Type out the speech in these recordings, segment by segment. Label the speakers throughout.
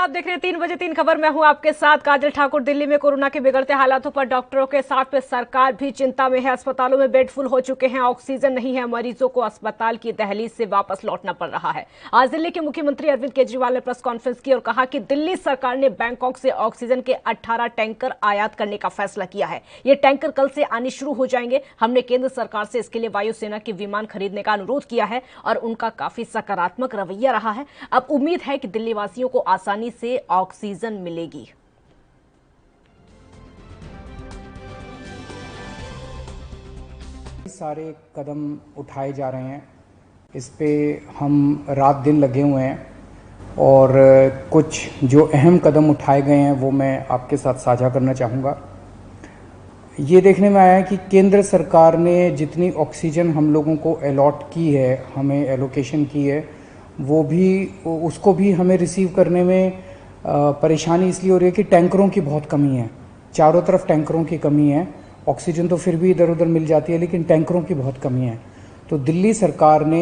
Speaker 1: आप देख रहे हैं 3 बजे 3 खबर। मैं हूं आपके साथ काजल ठाकुर। दिल्ली में कोरोना के बिगड़ते हालातों पर डॉक्टरों के साथ में सरकार भी चिंता में है। अस्पतालों में बेड फुल हो चुके हैं, ऑक्सीजन नहीं है, मरीजों को अस्पताल की दहलीज से वापस लौटना पड़ रहा है। आज दिल्ली के मुख्यमंत्री अरविंद केजरीवाल ने प्रेस कॉन्फ्रेंस की और कहा कि दिल्ली सरकार ने बैंकॉक से ऑक्सीजन के 18 टैंकर आयात करने का फैसला किया है। ये टैंकर कल से आने शुरू हो जाएंगे। हमने केंद्र सरकार से इसके लिए वायुसेना के विमान खरीदने का अनुरोध किया है और उनका काफी सकारात्मक रवैया रहा है। अब उम्मीद है कि दिल्ली वासियों को आसानी से ऑक्सीजन मिलेगी।
Speaker 2: सारे कदम उठाए जा रहे हैं, इस पे हम रात दिन लगे हुए हैं और कुछ जो अहम कदम उठाए गए हैं वो मैं आपके साथ साझा करना चाहूँगा। ये देखने में आया है कि केंद्र सरकार ने जितनी ऑक्सीजन हम लोगों को अलॉट की है, हमें एलोकेशन की है, वो भी उसको भी हमें रिसीव करने में परेशानी इसलिए हो रही है कि टैंकरों की बहुत कमी है। चारों तरफ टैंकरों की कमी है। ऑक्सीजन तो फिर भी इधर उधर मिल जाती है, लेकिन टैंकरों की बहुत कमी है। तो दिल्ली सरकार ने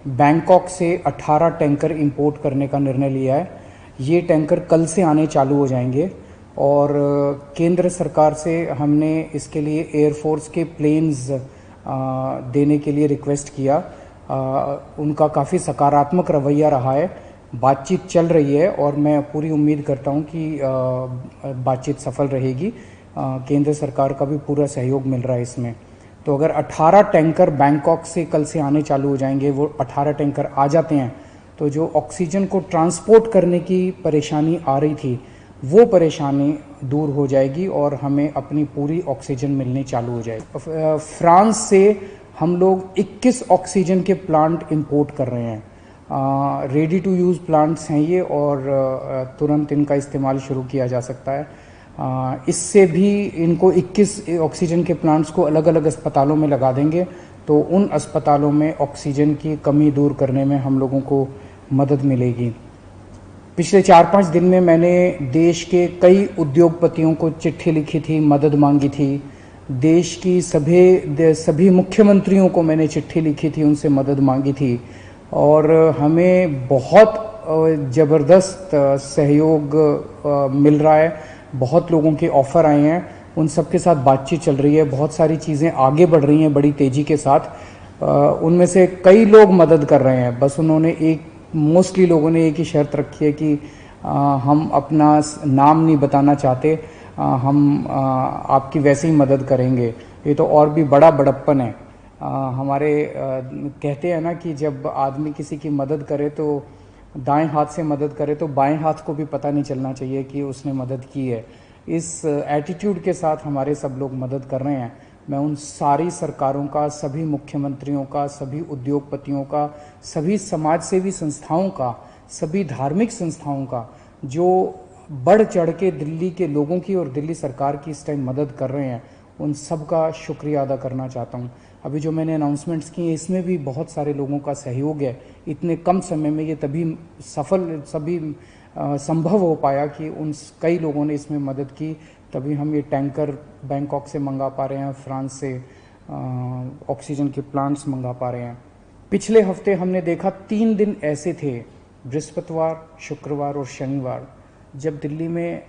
Speaker 2: बैंकॉक से 18 टैंकर इंपोर्ट करने का निर्णय लिया है। ये टैंकर कल से आने चालू हो जाएंगे और केंद्र सरकार से हमने इसके लिए एयरफोर्स के प्लेन्स देने के लिए रिक्वेस्ट किया। उनका काफ़ी सकारात्मक रवैया रहा है। बातचीत चल रही है और मैं पूरी उम्मीद करता हूं कि बातचीत सफल रहेगी। केंद्र सरकार का भी पूरा सहयोग मिल रहा है इसमें। तो अगर 18 टैंकर बैंकॉक से कल से आने चालू हो जाएंगे, वो 18 टैंकर आ जाते हैं तो जो ऑक्सीजन को ट्रांसपोर्ट करने की परेशानी आ रही थी वो परेशानी दूर हो जाएगी और हमें अपनी पूरी ऑक्सीजन मिलनी चालू हो जाएगी। फ्रांस से हम लोग 21 ऑक्सीजन के प्लांट इंपोर्ट कर रहे हैं। रेडी टू यूज़ प्लांट्स हैं ये और तुरंत इनका इस्तेमाल शुरू किया जा सकता है। इससे भी इनको 21 ऑक्सीजन के प्लांट्स को अलग अलग अस्पतालों में लगा देंगे तो उन अस्पतालों में ऑक्सीजन की कमी दूर करने में हम लोगों को मदद मिलेगी। पिछले 4-5 दिन में मैंने देश के कई उद्योगपतियों को चिट्ठी लिखी थी, मदद मांगी थी। देश की सभी मुख्यमंत्रियों को मैंने चिट्ठी लिखी थी, उनसे मदद मांगी थी और हमें बहुत ज़बरदस्त सहयोग मिल रहा है। बहुत लोगों के ऑफ़र आए हैं, उन सब के साथ बातचीत चल रही है। बहुत सारी चीज़ें आगे बढ़ रही हैं बड़ी तेज़ी के साथ। उनमें से कई लोग मदद कर रहे हैं। बस उन्होंने मोस्टली लोगों ने एक ही शर्त रखी है कि हम अपना नाम नहीं बताना चाहते, हम आपकी वैसे ही मदद करेंगे। ये तो और भी बड़ा बड़प्पन है। हमारे कहते हैं ना कि जब आदमी किसी की मदद करे तो दाएं हाथ से मदद करे तो बाएं हाथ को भी पता नहीं चलना चाहिए कि उसने मदद की है। इस एटीट्यूड के साथ हमारे सब लोग मदद कर रहे हैं। मैं उन सारी सरकारों का, सभी मुख्यमंत्रियों का, सभी उद्योगपतियों का, सभी समाज सेवी संस्थाओं का, सभी धार्मिक संस्थाओं का जो बढ़ चढ़ के दिल्ली के लोगों की और दिल्ली सरकार की इस टाइम मदद कर रहे हैं, उन सब का शुक्रिया अदा करना चाहता हूं। अभी जो मैंने अनाउंसमेंट्स की हैं इसमें भी बहुत सारे लोगों का सहयोग है। इतने कम समय में ये तभी संभव हो पाया कि उन कई लोगों ने इसमें मदद की, तभी हम ये टैंकर बैंकॉक से मंगा पा रहे हैं, फ्रांस से ऑक्सीजन के प्लांट्स मंगा पा रहे हैं। पिछले हफ्ते हमने देखा 3 दिन ऐसे थे, बृहस्पतिवार, शुक्रवार और शनिवार, जब दिल्ली में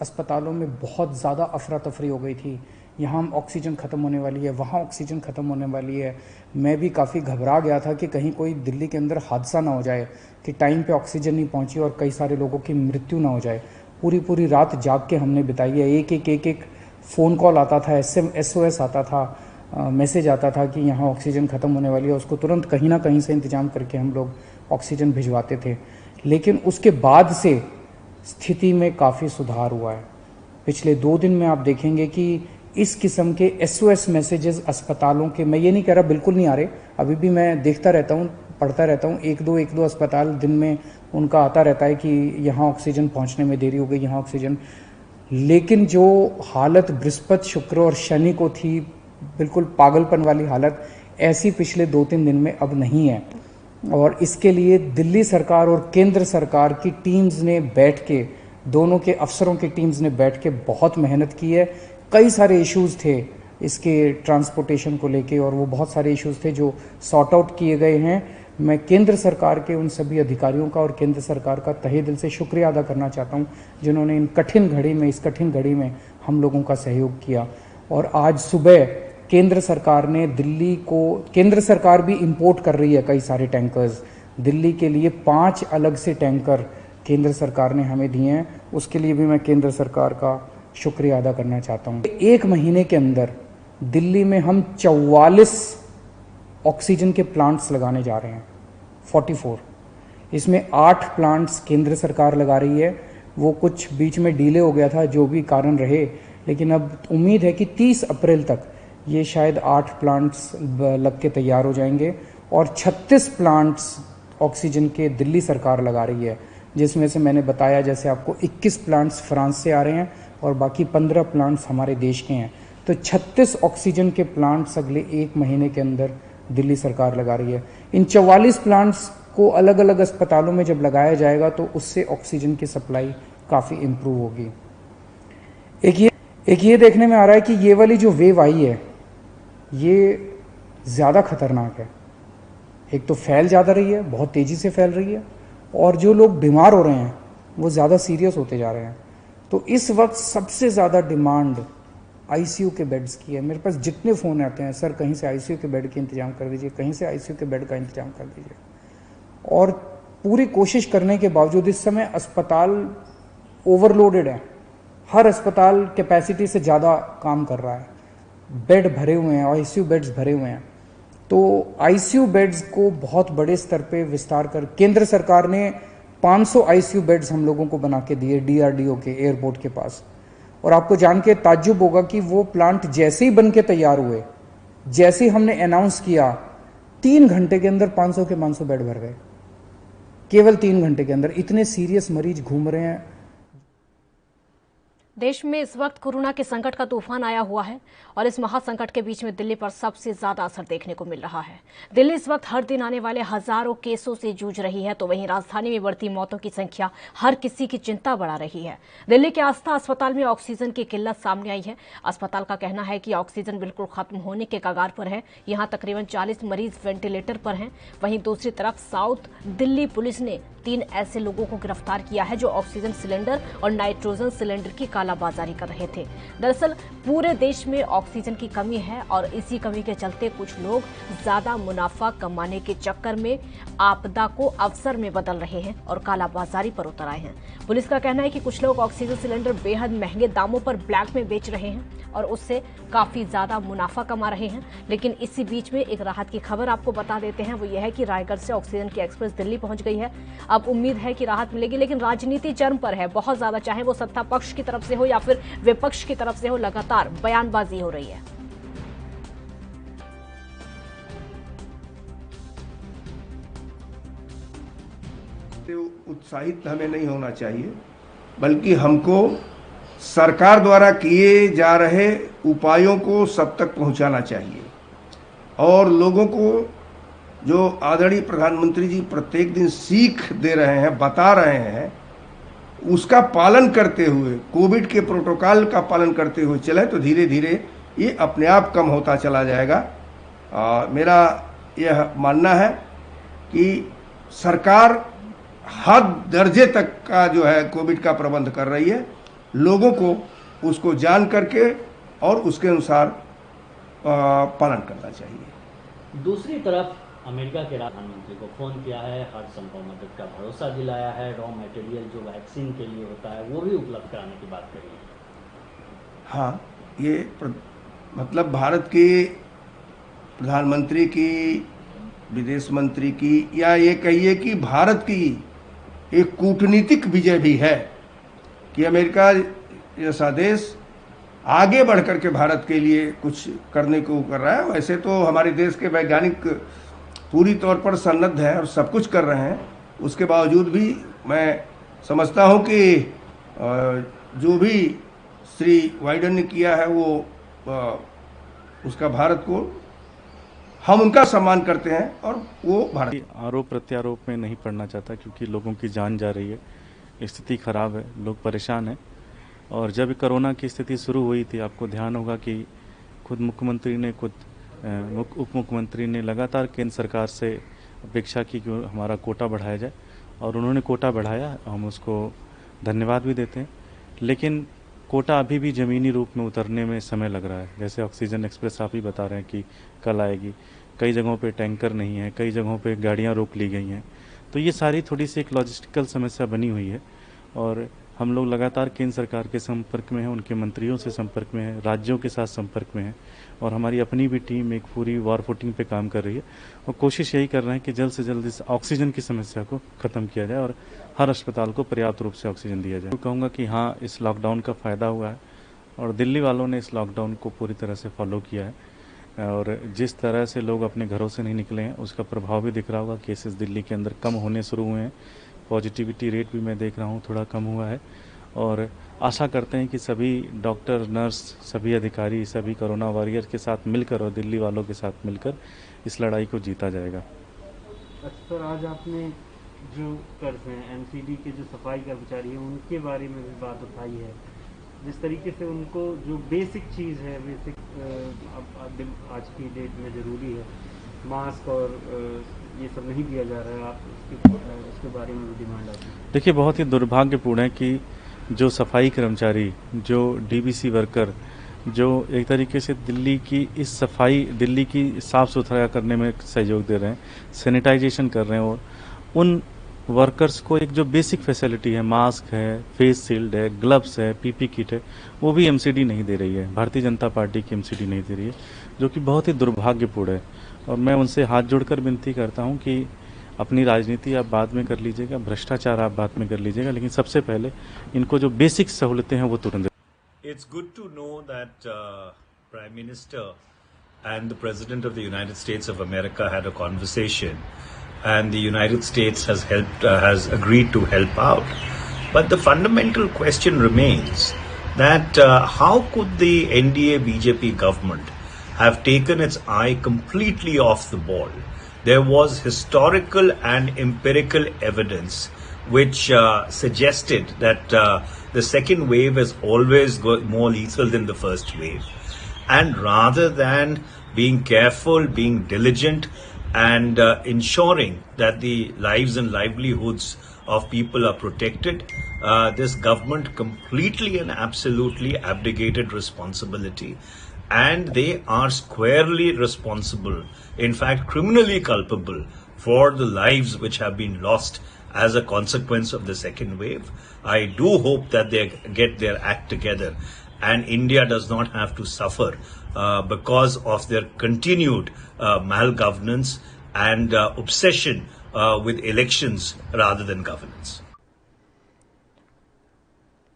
Speaker 2: अस्पतालों में बहुत ज़्यादा अफरा तफरी हो गई थी। यहाँ ऑक्सीजन ख़त्म होने वाली है, वहाँ ऑक्सीजन ख़त्म होने वाली है। मैं भी काफ़ी घबरा गया था कि कहीं कोई दिल्ली के अंदर हादसा ना हो जाए कि टाइम पे ऑक्सीजन नहीं पहुँची और कई सारे लोगों की मृत्यु ना हो जाए। पूरी रात जाग के हमने बिताई है। एक फ़ोन कॉल आता था, SOS आता था, मैसेज आता था कि यहाँ ऑक्सीजन ख़त्म होने वाली है। उसको तुरंत कहीं ना कहीं से इंतज़ाम करके हम लोग ऑक्सीजन भिजवाते थे। लेकिन उसके बाद से स्थिति में काफ़ी सुधार हुआ है। पिछले 2 दिन में आप देखेंगे कि इस किस्म के SOS मैसेजेस अस्पतालों के, मैं ये नहीं कह रहा बिल्कुल नहीं आ रहे, अभी भी मैं देखता रहता हूँ, पढ़ता रहता हूँ। एक दो अस्पताल दिन में उनका आता रहता है कि यहाँ ऑक्सीजन पहुँचने में देरी हो गई, यहाँ ऑक्सीजन। लेकिन जो हालत बृहस्पति, शुक्र और शनि को थी, बिल्कुल पागलपन वाली हालत, ऐसी पिछले 2-3 दिन में अब नहीं है। और इसके लिए दिल्ली सरकार और केंद्र सरकार की टीम्स ने बैठ के, दोनों के अफसरों की टीम्स ने बैठ के बहुत मेहनत की है। कई सारे इश्यूज थे इसके ट्रांसपोर्टेशन को लेके और वो बहुत सारे इश्यूज थे जो सॉर्ट आउट किए गए हैं। मैं केंद्र सरकार के उन सभी अधिकारियों का और केंद्र सरकार का तहे दिल से शुक्रिया अदा करना चाहता हूं, जिन्होंने इस कठिन घड़ी में हम लोगों का सहयोग किया। और आज सुबह केंद्र सरकार ने केंद्र सरकार भी इंपोर्ट कर रही है कई सारे टैंकर्स। दिल्ली के लिए 5 अलग से टैंकर केंद्र सरकार ने हमें दिए हैं, उसके लिए भी मैं केंद्र सरकार का शुक्रिया अदा करना चाहता हूं। 1 महीने के अंदर दिल्ली में हम 44 ऑक्सीजन के प्लांट्स लगाने जा रहे हैं, 44। इसमें 8 प्लांट्स केंद्र सरकार लगा रही है, वो कुछ बीच में डिले हो गया था, जो भी कारण रहे, लेकिन अब उम्मीद है कि 30 अप्रैल तक ये शायद 8 प्लांट्स लग के तैयार हो जाएंगे। और 36 प्लांट्स ऑक्सीजन के दिल्ली सरकार लगा रही है, जिसमें से मैंने बताया जैसे आपको 21 प्लांट्स फ्रांस से आ रहे हैं और बाकी 15 प्लांट्स हमारे देश के हैं। तो 36 ऑक्सीजन के प्लांट्स अगले 1 महीने के अंदर दिल्ली सरकार लगा रही है। इन 44 प्लांट्स को अलग अलग अस्पतालों में जब लगाया जाएगा तो उससे ऑक्सीजन की सप्लाई काफ़ी इम्प्रूव होगी। एक ये देखने में आ रहा है कि ये वाली जो वेव आई है ये ज़्यादा खतरनाक है। एक तो फैल ज़्यादा रही है, बहुत तेज़ी से फैल रही है, और जो लोग बीमार हो रहे हैं वो ज़्यादा सीरियस होते जा रहे हैं। तो इस वक्त सबसे ज़्यादा डिमांड आईसीयू के बेड्स की है। मेरे पास जितने फ़ोन आते हैं, सर कहीं से आईसीयू के बेड के इंतजाम कर दीजिए, कहीं से आईसीयू के बेड का इंतजाम कर दीजिए। और पूरी कोशिश करने के बावजूद इस समय अस्पताल ओवरलोडेड है, हर अस्पताल कैपेसिटी से ज़्यादा काम कर रहा है, बेड भरे हुए हैं, आईसीयू बेड्स भरे हुए हैं। तो आईसीयू बेड्स को बहुत बड़े स्तर पे विस्तार कर केंद्र सरकार ने 500 आईसीयू बेड्स हम लोगों को बना के दिए डीआरडीओ के एयरपोर्ट के पास। और आपको जान के ताज्जुब होगा कि वो प्लांट जैसे ही बन के तैयार हुए, जैसे ही हमने अनाउंस किया, 3 घंटे के अंदर 500 के 500 बेड भर गए, केवल 3 घंटे के अंदर। इतने सीरियस मरीज घूम रहे हैं।
Speaker 1: देश में इस वक्त कोरोना के संकट का तूफान आया हुआ है और इस महासंकट के बीच में दिल्ली पर सबसे ज्यादा असर देखने को मिल रहा है। दिल्ली इस वक्त हर दिन आने वाले हजारों केसों से जूझ रही है, तो वहीं राजधानी में बढ़ती मौतों की संख्या हर किसी की चिंता बढ़ा रही है। दिल्ली के आस्था अस्पताल में ऑक्सीजन की किल्लत सामने आई है। अस्पताल का कहना है कि ऑक्सीजन बिल्कुल खत्म होने के कगार पर है। यहाँ तकरीबन 40 मरीज वेंटिलेटर पर हैं। वहीं दूसरी तरफ साउथ दिल्ली पुलिस ने 3 ऐसे लोगों को गिरफ्तार किया है जो ऑक्सीजन सिलेंडर और नाइट्रोजन सिलेंडर की कालाबाजारी कर रहे थे। दरअसल पूरे देश में ऑक्सीजन की कमी है और इसी कमी के चलते कुछ लोग ज्यादा मुनाफा कमाने के चक्कर में आपदा को अवसर में बदल रहे हैं और कालाबाजारी पर उतर आए हैं। पुलिस का कहना है कि कुछ लोग ऑक्सीजन सिलेंडर बेहद महंगे दामों पर ब्लैक में बेच रहे हैं और उससे काफी ज्यादा मुनाफा कमा रहे हैं। लेकिन इसी बीच में एक राहत की खबर आपको बता देते हैं, वो यह है कि रायगढ़ से ऑक्सीजन की एक्सप्रेस दिल्ली पहुंच गई है। अब उम्मीद है कि राहत मिलेगी, लेकिन राजनीति चरम पर है बहुत ज्यादा, चाहे वो सत्ता पक्ष की तरफ से हो या फिर विपक्ष की तरफ से हो, लगातार बयानबाजी हो रही है।
Speaker 3: उत्साहित हमें नहीं होना चाहिए, बल्कि हमको सरकार द्वारा किए जा रहे उपायों को सब तक पहुंचाना चाहिए और लोगों को जो आदरणीय प्रधानमंत्री जी प्रत्येक दिन सीख दे रहे हैं, बता रहे हैं, उसका पालन करते हुए, कोविड के प्रोटोकॉल का पालन करते हुए चले तो धीरे धीरे ये अपने आप कम होता चला जाएगा। मेरा यह मानना है कि सरकार हद दर्जे तक का जो है कोविड का प्रबंध कर रही है, लोगों को उसको जान करके और उसके अनुसार पालन करना चाहिए।
Speaker 4: दूसरी तरफ अमेरिका के प्रधानमंत्री को फोन किया है, हर संभव मदद का भरोसा दिलाया है, रॉ मटेरियल जो वैक्सीन के लिए होता है वो भी उपलब्ध कराने की बात करी है।
Speaker 3: हाँ, ये मतलब भारत के प्रधानमंत्री की, विदेश मंत्री की, या ये कहिए कि भारत की एक कूटनीतिक विजय भी है कि अमेरिका जैसा देश आगे बढ़ करके भारत के लिए कुछ करने को कर रहा है। वैसे तो हमारे देश के वैज्ञानिक पूरी तौर पर सन्नद्ध हैं और सब कुछ कर रहे हैं, उसके बावजूद भी मैं समझता हूं कि जो भी श्री बाइडेन ने किया है वो उसका भारत को, हम उनका सम्मान करते हैं और वो भारत।
Speaker 5: आरोप प्रत्यारोप में नहीं पड़ना चाहता क्योंकि लोगों की जान जा रही है, स्थिति खराब है, लोग परेशान हैं। और जब कोरोना की स्थिति शुरू हुई थी, आपको ध्यान होगा कि खुद मुख्यमंत्री ने, खुद उप मुख्यमंत्री ने लगातार केंद्र सरकार से अपेक्षा की कि हमारा कोटा बढ़ाया जाए, और उन्होंने कोटा बढ़ाया, हम उसको धन्यवाद भी देते हैं। लेकिन कोटा अभी भी ज़मीनी रूप में उतरने में समय लग रहा है। जैसे ऑक्सीजन एक्सप्रेस आप ही बता रहे हैं कि कल आएगी, कई जगहों पे टैंकर नहीं है, कई जगहों पे गाड़ियाँ रोक ली गई हैं। तो ये सारी थोड़ी सी एक लॉजिस्टिकल समस्या बनी हुई है, और हम लोग लगातार केंद्र सरकार के संपर्क में हैं, उनके मंत्रियों से संपर्क में हैं, राज्यों के साथ संपर्क में हैं, और हमारी अपनी भी टीम एक पूरी वॉर फुटिंग पे काम कर रही है, और कोशिश यही कर रहे हैं कि जल्द से जल्द इस ऑक्सीजन की समस्या को ख़त्म किया जाए और हर अस्पताल को पर्याप्त रूप से ऑक्सीजन दिया जाए। तो कहूँगा कि हाँ, इस लॉकडाउन का फ़ायदा हुआ है, और दिल्ली वालों ने इस लॉकडाउन को पूरी तरह से फॉलो किया है, और जिस तरह से लोग अपने घरों से नहीं निकले हैं उसका प्रभाव भी दिख रहा होगा। केसेस दिल्ली के अंदर कम होने शुरू हुए हैं, पॉजिटिविटी रेट भी मैं देख रहा हूँ थोड़ा कम हुआ है, और आशा करते हैं कि सभी डॉक्टर, नर्स, सभी अधिकारी, सभी कोरोना वॉरियर के साथ मिलकर और दिल्ली वालों के साथ मिलकर इस लड़ाई को जीता जाएगा।
Speaker 6: सर, आज आपने जो कर्ज हैं, एमसीडी के जो सफाई कर्मचारी हैं, उनके बारे में भी बात उठाई है। जिस तरीके से उनको जो बेसिक चीज़ है, बेसिक आज की डेट में ज़रूरी है, मास्क और ये सब नहीं दिया जा रहा है, आप उसके बारे में भी डिमांड आती है।
Speaker 5: देखिए, बहुत ही दुर्भाग्यपूर्ण है कि जो सफाई कर्मचारी, जो डीबीसी वर्कर, जो एक तरीके से दिल्ली की साफ़ सुथरा करने में सहयोग दे रहे हैं, सैनिटाइजेशन कर रहे हैं, और उन वर्कर्स को एक जो बेसिक फैसिलिटी है, मास्क है, फेस शील्ड है, ग्लव्स है, पीपी किट है, वो भी एमसीडी नहीं दे रही है। भारतीय जनता पार्टी की एमसीडी नहीं दे रही है, जो कि बहुत ही दुर्भाग्यपूर्ण है। और मैं उनसे हाथ जोड़कर विनती करता हूं कि अपनी राजनीति आप बाद में कर लीजिएगा, भ्रष्टाचार आप बाद में कर लीजिएगा, लेकिन सबसे पहले इनको जो बेसिक सहूलतें हैं वो तुरंत।
Speaker 7: It's good to know that Prime Minister and the President of the United States of America had a conversation, and the United States has agreed to help out. But the fundamental question remains that how could the NDA BJP government have taken its eye completely off the ball? There was historical and empirical evidence which suggested that the second wave is always more lethal than the first wave. And rather than being careful, being diligent, and ensuring that the lives and livelihoods of people are protected, this government completely and absolutely abdicated responsibility. And they are squarely responsible, in fact criminally culpable, for the lives which have been lost as a consequence of the second wave. I do hope that they get their act together and India does not have to suffer because of their continued malgovernance and obsession with elections rather than governance.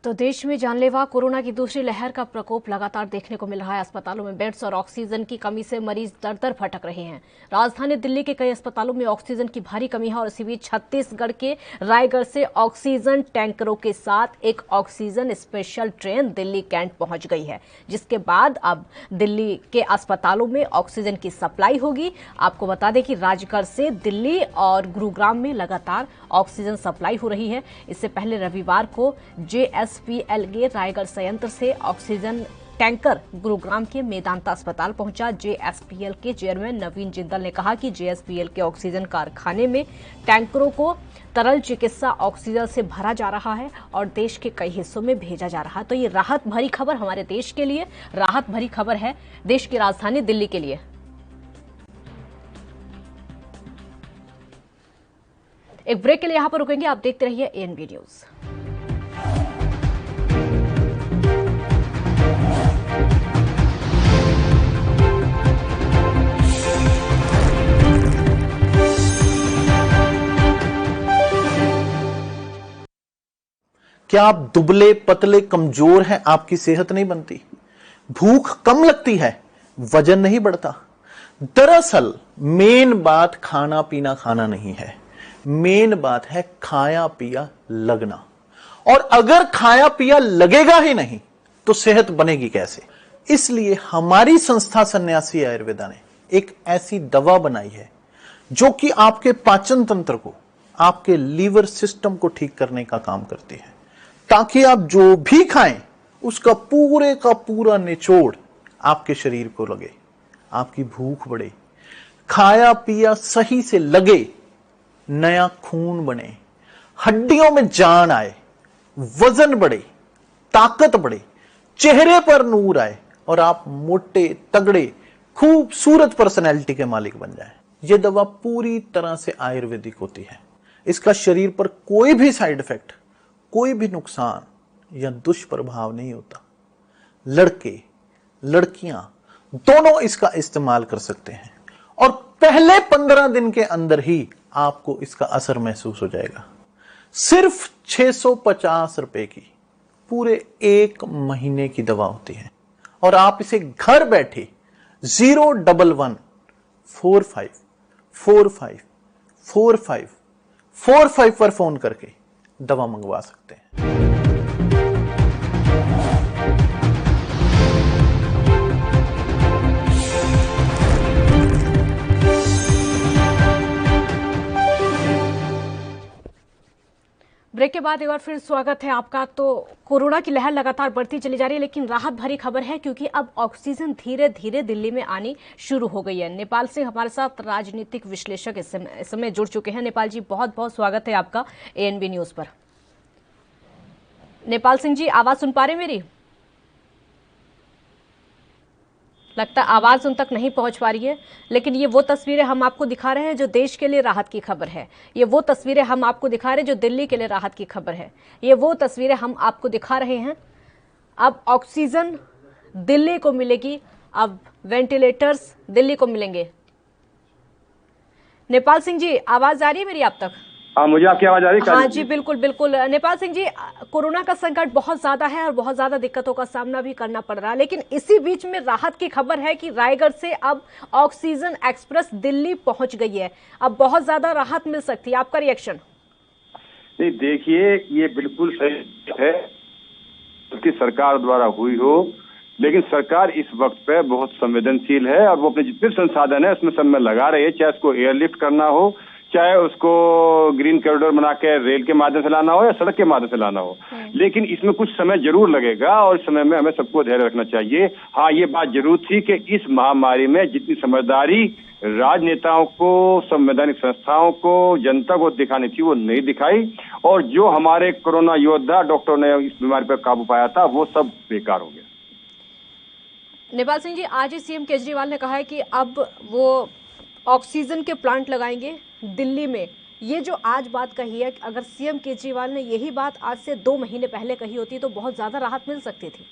Speaker 1: तो देश में जानलेवा corona की दूसरी लहर का प्रकोप लगातार देखने को मिल रहा है। अस्पतालों में बेड्स और ऑक्सीजन की कमी से मरीज दर दर भटक रहे हैं। राजधानी दिल्ली के कई अस्पतालों में ऑक्सीजन की भारी कमी है, और इसी बीच छत्तीसगढ़ के रायगढ़ से ऑक्सीजन टैंकरों के साथ एक oxygen special train Delhi Cantt पहुंच गई है, जिसके बाद अब दिल्ली के अस्पतालों में ऑक्सीजन की सप्लाई होगी। आपको बता दें कि राजगढ़ से दिल्ली और गुरुग्राम में लगातार ऑक्सीजन सप्लाई हो रही है। इससे पहले रविवार को JSPL के रायगढ़ संयंत्र से ऑक्सीजन टैंकर गुरुग्राम के मेदांता अस्पताल पहुंचा। JSPL के चेयरमैन नवीन जिंदल ने कहा कि JSPL के ऑक्सीजन कारखाने में टैंकरों को तरल चिकित्सा ऑक्सीजन से भरा जा रहा है और देश के कई हिस्सों में भेजा जा रहा है। तो ये राहत भरी खबर हमारे देश के लिए, राहत भरी खबर है देश की राजधानी दिल्ली के लिए। एक ब्रेक के लिए यहां पर रुकेंगे, आप देखते रहिए ANB न्यूज।
Speaker 8: क्या आप दुबले पतले कमजोर हैं? आपकी सेहत नहीं बनती, भूख कम लगती है, वजन नहीं बढ़ता। दरअसल मेन बात खाना पीना खाना नहीं है, मेन बात है खाया पिया लगना। और अगर खाया पिया लगेगा ही नहीं तो सेहत बनेगी कैसे? इसलिए हमारी संस्था सन्यासी आयुर्वेदा ने एक ऐसी दवा बनाई है जो कि आपके पाचन तंत्र को, आपके लीवर सिस्टम को ठीक करने का काम करती है, ताकि आप जो भी खाएं उसका पूरे का पूरा निचोड़ आपके शरीर को लगे, आपकी भूख बढ़े, खाया पिया सही से लगे, नया खून बने, हड्डियों में जान आए, वजन बढ़े, ताकत बढ़े, चेहरे पर नूर आए और आप मोटे तगड़े खूबसूरत पर्सनैलिटी के मालिक बन जाएं। यह दवा पूरी तरह से आयुर्वेदिक होती है। इसका शरीर पर कोई भी साइड इफेक्ट, कोई भी नुकसान या दुष्प्रभाव नहीं होता। लड़के लड़कियां दोनों इसका इस्तेमाल कर सकते हैं और पहले 15 दिन के अंदर ही आपको इसका असर महसूस हो जाएगा। सिर्फ 650 रुपए की पूरे 1 महीने की दवा होती है और आप इसे घर बैठे 01145454545 पर फोन करके दवा मंगवा सकते हैं।
Speaker 1: ब्रेक के बाद एक बार फिर स्वागत है आपका। तो कोरोना की लहर लगातार बढ़ती चली जा रही है, लेकिन राहत भरी खबर है क्योंकि अब ऑक्सीजन धीरे धीरे दिल्ली में आनी शुरू हो गई है। नेपाल से हमारे साथ राजनीतिक विश्लेषक इस समय जुड़ चुके हैं। नेपाल जी, बहुत बहुत स्वागत है आपका ANB न्यूज पर। नेपाल सिंह जी, आवाज सुन पा रहे मेरी? लगता है आवाज उन तक नहीं पहुंच पा रही है, लेकिन ये वो तस्वीरें हम आपको दिखा रहे हैं जो देश के लिए राहत की खबर है। ये वो तस्वीरें हम आपको दिखा रहे हैं जो दिल्ली के लिए राहत की खबर है। ये वो तस्वीरें हम आपको दिखा रहे हैं। अब ऑक्सीजन दिल्ली को मिलेगी, अब वेंटिलेटर्स दिल्ली को मिलेंगे। नेपाल सिंह जी, आवाज आ रही है मेरी आप तक?
Speaker 9: हाँ, मुझे आपकी आवाज आ रही है?
Speaker 1: हाँ जी, बिल्कुल बिल्कुल। नेपाल सिंह जी, कोरोना का संकट बहुत ज्यादा है और बहुत ज्यादा दिक्कतों का सामना भी करना पड़ रहा है, लेकिन इसी बीच में राहत की खबर है कि रायगढ़ से अब ऑक्सीजन एक्सप्रेस दिल्ली पहुंच गई है। अब बहुत ज्यादा राहत मिल सकती है। आपका रिएक्शन?
Speaker 9: नहीं, देखिए, ये बिल्कुल सही है कि सरकार द्वारा हुई हो, लेकिन सरकार इस वक्त पे बहुत संवेदनशील है और वो अपने जितने संसाधन है उसमें सब में लगा रही है। चाहे उसको एयरलिफ्ट करना हो, चाहे उसको ग्रीन कॉरिडोर बना के रेल के माध्यम से लाना हो या सड़क के माध्यम से लाना हो, लेकिन इसमें कुछ समय जरूर लगेगा और इस समय में हमें सबको धैर्य रखना चाहिए। हाँ, ये बात जरूर थी कि इस महामारी में जितनी समझदारी राजनेताओं को, संवैधानिक संस्थाओं को, जनता को दिखानी थी वो नहीं दिखाई और जो हमारे कोरोना योद्धा डॉक्टरों ने इस बीमारी पर काबू पाया था वो सब बेकार हो गया।
Speaker 1: नेपाल सिंह जी, आज ही CM केजरीवाल ने कहा है कि अब वो ऑक्सीजन के प्लांट लगाएंगे दिल्ली में। ये जो आज बात कही है, अगर CM केजरीवाल ने यही बात आज से 2 महीने पहले कही होती तो बहुत ज्यादा राहत मिल सकती थी।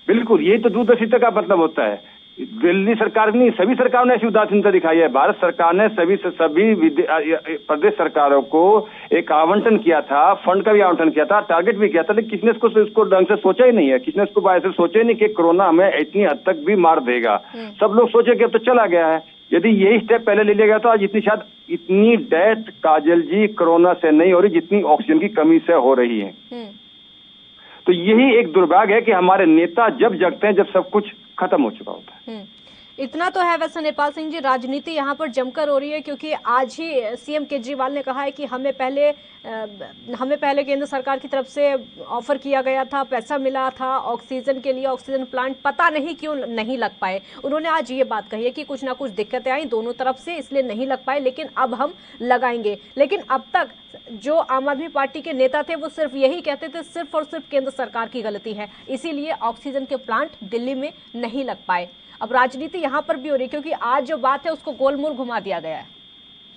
Speaker 9: बिल्कुल, यही तो दूरदर्शिता का मतलब होता है। दिल्ली सरकार नहीं, सभी सरकारों ने ऐसी उदासीनता दिखाई है। भारत सरकार ने सभी प्रदेश सरकारों को एक आवंटन किया था, फंड का भी आवंटन किया था, टारगेट भी किया था, लेकिन किसने इसको ढंग से सोचा ही नहीं है। किसने इसको ऐसे सोचा ही नहीं कि कोरोना हमें इतनी हद तक भी मार देगा। सब लोग सोचे कि अब तो चला गया है। यदि यही स्टेप पहले ले लिया गया तो आज इतनी डेथ काजल जी कोरोना से नहीं हो रही जितनी ऑक्सीजन की कमी से हो रही है। तो यही एक दुर्भाग्य है कि हमारे नेता जब जगते हैं जब सब कुछ खत्म हो चुका होता है।
Speaker 1: इतना तो है। वैसे नेपाल सिंह जी, राजनीति यहाँ पर जमकर हो रही है क्योंकि आज ही CM केजरीवाल ने कहा है कि हमें पहले केंद्र सरकार की तरफ से ऑफर किया गया था, पैसा मिला था ऑक्सीजन के लिए, ऑक्सीजन प्लांट पता नहीं क्यों नहीं लग पाए। उन्होंने आज ये बात कही है कि कुछ ना कुछ दिक्कतें आई दोनों तरफ से, इसलिए नहीं लग पाए, लेकिन अब हम लगाएंगे। लेकिन अब तक जो आम आदमी पार्टी के नेता थे वो सिर्फ यही कहते थे सिर्फ और सिर्फ केंद्र सरकार की गलती है, इसीलिए ऑक्सीजन के प्लांट दिल्ली में नहीं लग पाए। अब राजनीति यहाँ पर भी हो रही है क्योंकि आज जो बात है उसको गोलमोल घुमा दिया गया है।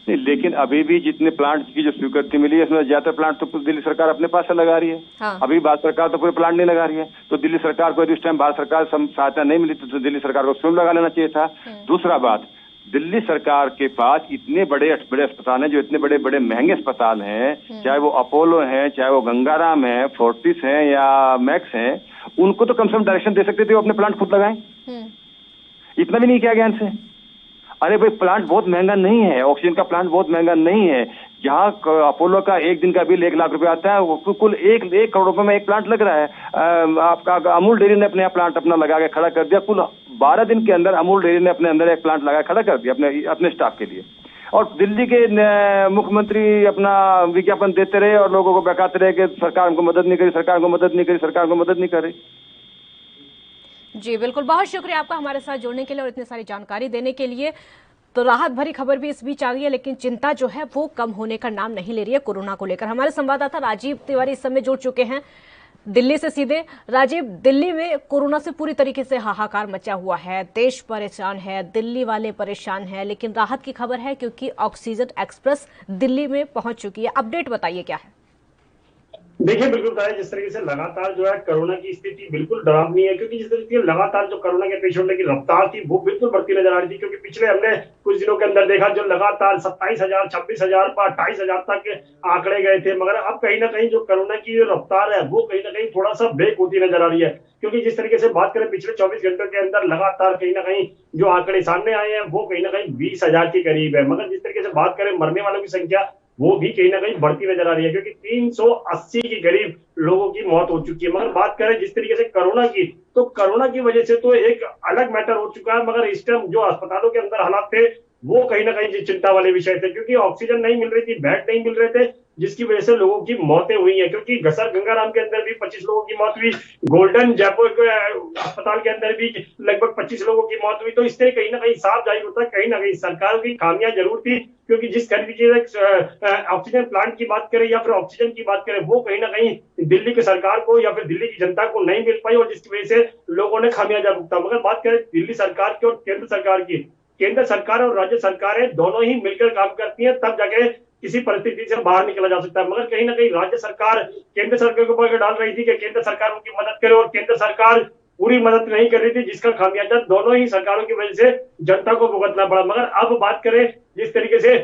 Speaker 9: नहीं, लेकिन अभी भी जितने प्लांट की जो स्वीकृति मिली है उसमें ज्यादातर प्लांट तो दिल्ली सरकार अपने पास से लगा रही है।
Speaker 1: हाँ।
Speaker 9: अभी भारत सरकार तो कोई प्लांट नहीं लगा रही है, तो दिल्ली सरकार को इस टाइम भारत सरकार सहायता नहीं मिली तो दिल्ली सरकार को स्वयं लगा लेना चाहिए था। दूसरा बात, दिल्ली सरकार के पास इतने बड़े अस्पताल हैं, जो इतने बड़े बड़े महंगे अस्पताल हैं, चाहे वो अपोलो हैं, चाहे वो गंगाराम है, फोर्टिस हैं या मैक्स हैं, उनको तो कम से कम डायरेक्शन दे सकते थे वो अपने प्लांट खुद लगाएं। इतना भी नहीं किया गया इनसे। अरे भाई, प्लांट बहुत महंगा नहीं है, ऑक्सीजन का प्लांट बहुत महंगा नहीं है। जहाँ अपोलो का एक दिन का बिल 1 लाख रुपए आता है, वो कुल 1 करोड़ रुपए में एक प्लांट लग रहा है। आपका अमूल डेयरी ने अपने प्लांट अपना लगा के खड़ा कर दिया। कुल 12 दिन के अंदर अमूल डेयरी ने अपने अंदर एक प्लांट लगा खड़ा कर दिया अपने स्टाफ के लिए। और दिल्ली के मुख्यमंत्री अपना विज्ञापन देते रहे और लोगों को बहकाते रहे कि सरकार हमको मदद नहीं करी, सरकार को मदद नहीं करी, सरकार को मदद नहीं करी।
Speaker 1: जी बिल्कुल, बहुत शुक्रिया आपका हमारे साथ जुड़ने के लिए और इतनी सारी जानकारी देने के लिए। तो राहत भरी खबर भी इस बीच आ गई है, लेकिन चिंता जो है वो कम होने का नाम नहीं ले रही है कोरोना को लेकर। हमारे संवाददाता राजीव तिवारी इस समय जुड़ चुके हैं दिल्ली से सीधे। राजीव, दिल्ली में कोरोना से पूरी तरीके से हाहाकार मचा हुआ है, देश परेशान है, दिल्ली वाले परेशान हैं, लेकिन राहत की खबर है क्योंकि ऑक्सीजन एक्सप्रेस दिल्ली में पहुंच चुकी है। अपडेट बताइए क्या है?
Speaker 10: देखिए, बिल्कुल बताया जिस तरीके से लगातार जो है कोरोना की स्थिति बिल्कुल डरावनी है, क्योंकि जिस तरीके से लगातार जो कोरोना के पेशेंट की रफ्तार थी वो बिल्कुल बढ़ती नजर आ रही थी। क्योंकि पिछले हमने कुछ दिनों के अंदर देखा जो लगातार 27,000, 26,000 पर 28,000 तक आंकड़े गए थे, मगर अब कहीं ना कहीं जो कोरोना की जो रफ्तार है वो कहीं ना कहीं थोड़ा सा ब्रेक होती नजर आ रही है। क्योंकि जिस तरीके से बात करें पिछले 24 घंटों के अंदर लगातार कहीं ना कहीं जो आंकड़े सामने आए हैं वो कहीं ना कहीं 20,000 के करीब है, मगर जिस तरीके से बात करें मरने वालों की संख्या वो भी कहीं ना कहीं बढ़ती नजर आ रही है, क्योंकि 380 के करीब लोगों की मौत हो चुकी है। मगर बात करें जिस तरीके से कोरोना की, तो कोरोना की वजह से तो एक अलग मैटर हो चुका है, मगर इस टाइम जो अस्पतालों के अंदर हालात थे वो कहीं ना कहीं चिंता वाले विषय थे, क्योंकि ऑक्सीजन नहीं मिल रही थी, बेड नहीं मिल रहे थे, जिसकी वजह से लोगों की मौतें हुई हैं। क्योंकि गसर गंगाराम के अंदर भी 25 लोगों की मौत हुई, गोल्डन जयपुर अस्पताल के अंदर भी लगभग 25 लोगों की मौत हुई। तो इससे कहीं ना कहीं साफ जाहिर होता है कहीं ना कहीं सरकार की खामियां जरूर थी, क्योंकि जिस तरीके से ऑक्सीजन प्लांट की बात करें या फिर ऑक्सीजन की बात करें वो कहीं ना कहीं दिल्ली की सरकार को या फिर दिल्ली की जनता को नहीं मिल पाई, और जिसकी वजह से लोगों ने खामियाजा भुगता। मगर बात करें दिल्ली सरकार की और केंद्र सरकार की, केंद्र सरकार और राज्य सरकारें दोनों ही मिलकर काम करती हैं, तब जाके किसी परिस्थिति से बाहर निकला जा सकता है। मगर कहीं ना कहीं राज्य सरकार केंद्र सरकार के ऊपर डाल रही थी कि केंद्र सरकार उनकी मदद करे, और केंद्र सरकार पूरी मदद नहीं कर रही थी, जिसका खामियाजा दोनों ही सरकारों की वजह से जनता को भुगतना पड़ा। मगर अब बात करें जिस तरीके से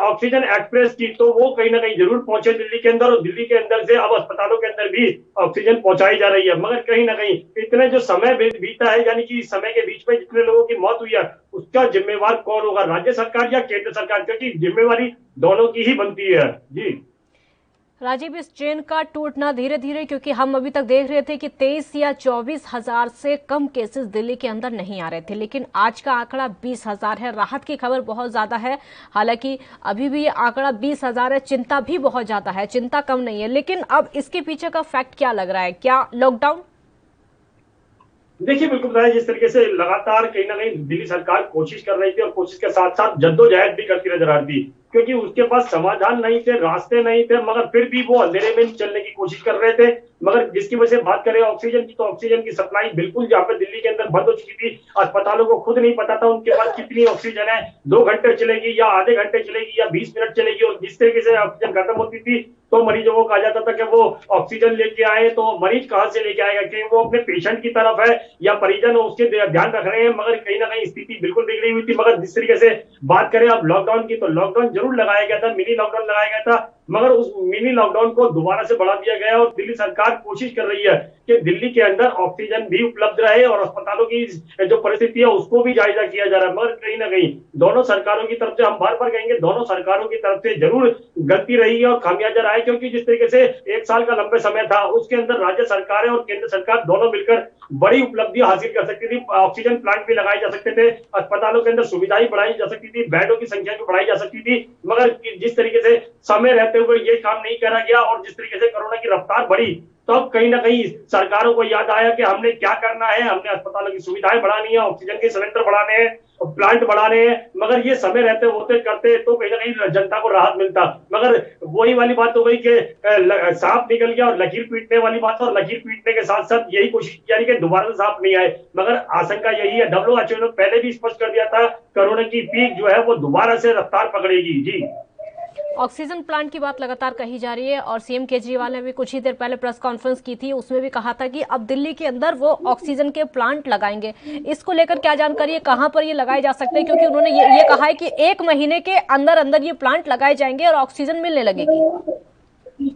Speaker 10: ऑक्सीजन एक्सप्रेस की, तो वो कहीं ना कहीं जरूर पहुंचे दिल्ली के अंदर, और दिल्ली के अंदर से अब अस्पतालों के अंदर भी ऑक्सीजन पहुंचाई जा रही है। मगर कहीं ना कहीं इतने जो समय बीता है, यानी कि इस समय के बीच में जितने लोगों की मौत हुई है उसका जिम्मेवार कौन होगा, राज्य सरकार या केंद्र सरकार? क्योंकि जिम्मेवारी दोनों की ही बनती है। जी
Speaker 1: राजीव, इस चेन का टूटना धीरे धीरे, क्योंकि हम अभी तक देख रहे थे कि 23 या 24,000 से कम केसेस दिल्ली के अंदर नहीं आ रहे थे, लेकिन आज का आंकड़ा 20,000 है। राहत की खबर बहुत ज्यादा है, हालांकि अभी भी ये आंकड़ा 20,000 है। चिंता भी बहुत ज्यादा है, चिंता कम नहीं है, लेकिन अब इसके पीछे का फैक्ट क्या लग रहा है? क्या लॉकडाउन?
Speaker 10: देखिए, बिल्कुल बताया जिस तरीके से लगातार कहीं ना कहीं दिल्ली सरकार कोशिश कर रही थी, और कोशिश के साथ साथ जद्दोजहद भी करती नजर आ रही थी, क्योंकि उसके पास समाधान नहीं थे, रास्ते नहीं थे, मगर फिर भी वो अंधेरे में चलने की कोशिश कर रहे थे। मगर जिसकी वजह से बात करें ऑक्सीजन की, तो ऑक्सीजन की सप्लाई बिल्कुल जहाँ पे दिल्ली के अंदर बंद हो चुकी थी। अस्पतालों को खुद नहीं पता था उनके पास कितनी ऑक्सीजन है, 2 घंटे चलेगी या आधे घंटे चलेगी या 20 मिनट चलेगी, और जिस तरीके से ऑक्सीजन खत्म होती थी तो मरीजों को कहा जाता था कि वो ऑक्सीजन लेके आए, तो मरीज कहाँ से लेके आएगा, कि वो अपने पेशेंट की तरफ है या परिजन उसके ध्यान रख रहे हैं। मगर कहीं ना कहीं स्थिति बिल्कुल बिगड़ी हुई थी। मगर जिस तरीके से बात करें अब लॉकडाउन की, तो लॉकडाउन जरूर लगाया गया था, मिनी लॉकडाउन लगाया गया था, मगर उस मिनी लॉकडाउन को दोबारा से बढ़ा दिया गया, और दिल्ली सरकार कोशिश कर रही है कि दिल्ली के अंदर ऑक्सीजन भी उपलब्ध रहे, और अस्पतालों की जो परिस्थिति है उसको भी जायजा किया जा रहा है। मगर कहीं ना कहीं दोनों सरकारों की तरफ से, हम बार बार कहेंगे, दोनों सरकारों की तरफ से जरूर गलती रही है और खामियाजा रहा है, क्योंकि जिस तरीके से 1 साल का लंबे समय था उसके अंदर राज्य सरकारें और केंद्र सरकार दोनों मिलकर बड़ी उपलब्धि हासिल कर सकती थी। ऑक्सीजन प्लांट भी लगाए जा सकते थे, अस्पतालों के अंदर सुविधाएं बढ़ाई जा सकती थी, बेडों की संख्या भी बढ़ाई जा सकती थी, मगर जिस तरीके से समय रहते हुए ये काम नहीं करा गया, और जिस तरीके से कोरोना की रफ्तार बढ़ी, तो अब कहीं ना कहीं सरकारों को याद आया कि हमने क्या करना है, हमने अस्पतालों की सुविधाएं बढ़ानी है, ऑक्सीजन के सिलेंडर बढ़ाने हैं, प्लांट बढ़ाने हैं। मगर ये समय रहते होते करते तो कहीं ना कहीं जनता को राहत मिलता। मगर वही वाली बात हो गई कि सांप निकल गया और लकीर पीटने वाली बात, और लकीर पीटने के साथ साथ यही कोशिश की जा रही है कि दोबारा से सांप नहीं आए। मगर आशंका यही है, WHO ने पहले भी स्पष्ट कर दिया था कोरोना की पीक जो है वो दोबारा से रफ्तार पकड़ेगी। जी,
Speaker 1: ऑक्सीजन प्लांट की बात लगातार कही जा रही है, और सीएम केजरीवाल ने भी कुछ ही देर पहले प्रेस कॉन्फ्रेंस की थी, उसमें भी कहा था कि अब दिल्ली के अंदर वो ऑक्सीजन के प्लांट लगाएंगे। इसको लेकर क्या जानकारी है, कहां पर ये लगाए जा सकते हैं? क्योंकि उन्होंने ये कहा है कि 1 महीने के अंदर अंदर ये प्लांट लगाए जाएंगे और ऑक्सीजन मिलने लगेगी।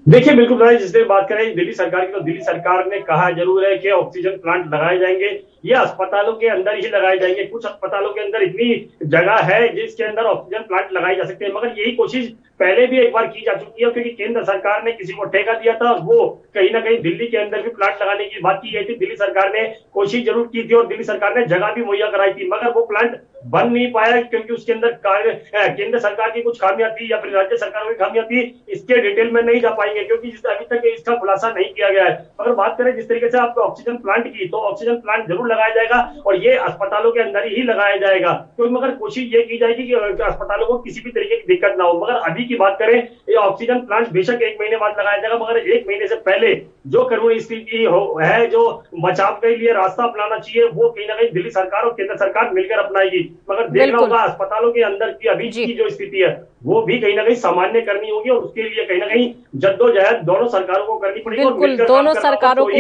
Speaker 10: देखिए, बिल्कुल भाई, जिससे बात करें दिल्ली सरकार की, तो दिल्ली सरकार ने कहा जरूर है कि ऑक्सीजन प्लांट लगाए जाएंगे, ये अस्पतालों के अंदर ही लगाए जाएंगे। कुछ अस्पतालों के अंदर इतनी जगह है जिसके अंदर ऑक्सीजन प्लांट लगाए जा सकते हैं, मगर यही कोशिश पहले भी एक बार की जा चुकी है, क्योंकि केंद्र सरकार ने किसी को ठेका दिया था, वो कहीं ना कहीं दिल्ली के अंदर भी प्लांट लगाने की बात की गई थी। दिल्ली सरकार ने कोशिश जरूर की थी और दिल्ली सरकार ने जगह भी मुहैया कराई थी, मगर वो प्लांट बन नहीं पाया, क्योंकि उसके अंदर केंद्र सरकार की कुछ खामियां थी या फिर राज्य सरकारों की खामियां थी। इसके डिटेल में नहीं जा पाएंगे, क्योंकि अभी तक इसका खुलासा नहीं किया गया है। अगर बात करें जिस तरीके से आपको ऑक्सीजन प्लांट की, तो ऑक्सीजन प्लांट जरूर लगाया जाएगा और ये अस्पतालों के अंदर ही लगाया जाएगा। तो मगर कोशिश ये की जाएगी कि अस्पतालों को किसी भी तरीके की दिक्कत ना हो। मगर अभी की बात करें, ये ऑक्सीजन प्लांट बेशक 1 महीने बाद लगाया जाएगा, मगर 1 महीने से पहले जो करोना स्थिति है, जो बचाव के लिए रास्ता अपनाना चाहिए, वो कहीं ना कहीं दिल्ली सरकार और केंद्र सरकार मिलकर अपनाएगी। मगर देखना होगा अस्पतालों के अंदर की अभी की जो स्थिति है वो भी कहीं ना कहीं सामान्य करनी होगी और उसके लिए कहीं ना कहीं जद्दोजहद दोनों सरकारों को करनी पड़ेगी।
Speaker 1: बिल्कुल, दोनों सरकारों को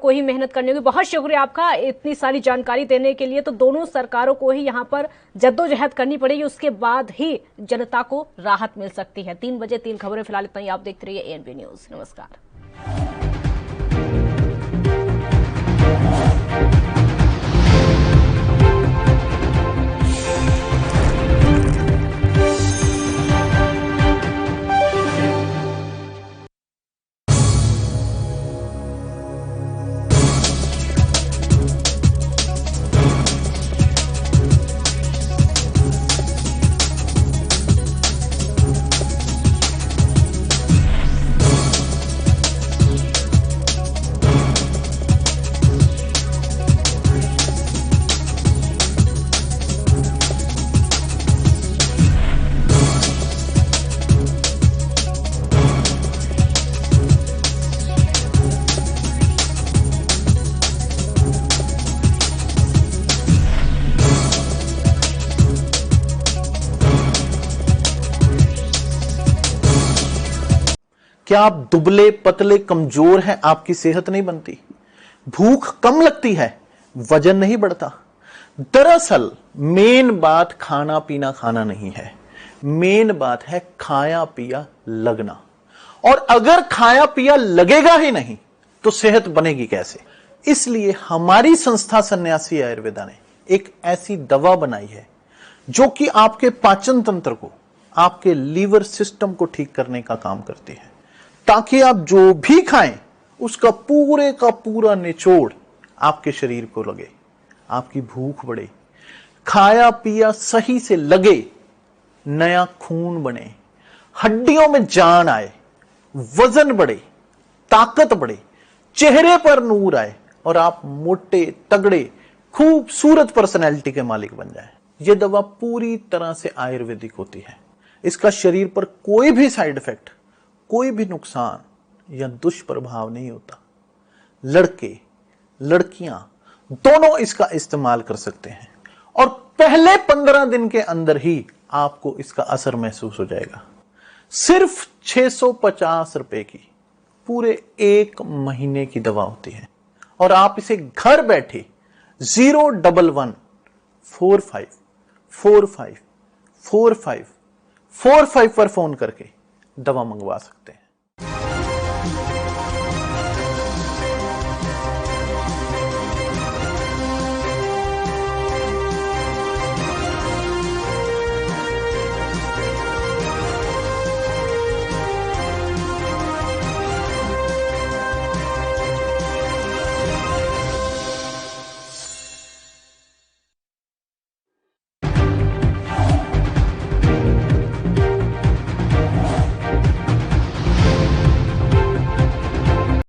Speaker 1: ही मेहनत करनी होगी। बहुत शुक्रिया आपका इतनी सारी जानकारी देने के लिए। तो दोनों सरकारों को ही यहाँ पर जद्दोजहद करनी पड़ेगी, उसके बाद ही जनता को राहत मिल सकती है। 3 बजे 3 खबरें फिलहाल इतना ही। आप देखते रहिए एएनबी न्यूज। नमस्कार।
Speaker 8: क्या आप दुबले पतले कमजोर हैं, आपकी सेहत नहीं बनती, भूख कम लगती है, वजन नहीं बढ़ता? दरअसल मेन बात खाना पीना खाना नहीं है, मेन बात है खाया पिया लगना। और अगर खाया पिया लगेगा ही नहीं तो सेहत बनेगी कैसे? इसलिए हमारी संस्था सन्यासी आयुर्वेदा ने एक ऐसी दवा बनाई है जो कि आपके पाचन तंत्र को, आपके लीवर सिस्टम को ठीक करने का काम करती है, ताकि आप जो भी खाएं उसका पूरे का पूरा निचोड़ आपके शरीर को लगे, आपकी भूख बढ़े, खाया पिया सही से लगे, नया खून बने, हड्डियों में जान आए, वजन बढ़े, ताकत बढ़े, चेहरे पर नूर आए और आप मोटे तगड़े खूबसूरत पर्सनैलिटी के मालिक बन जाएं। यह दवा पूरी तरह से आयुर्वेदिक होती है। इसका शरीर पर कोई भी साइड इफेक्ट, कोई भी नुकसान या दुष्प्रभाव नहीं होता। लड़के लड़कियां दोनों इसका इस्तेमाल कर सकते हैं और पहले 15 दिन के अंदर ही आपको इसका असर महसूस हो जाएगा। सिर्फ 650 रुपए की पूरे 1 महीने की दवा होती है और आप इसे घर बैठे 01145454545 पर फोन करके दवा मंगवा सकते हैं।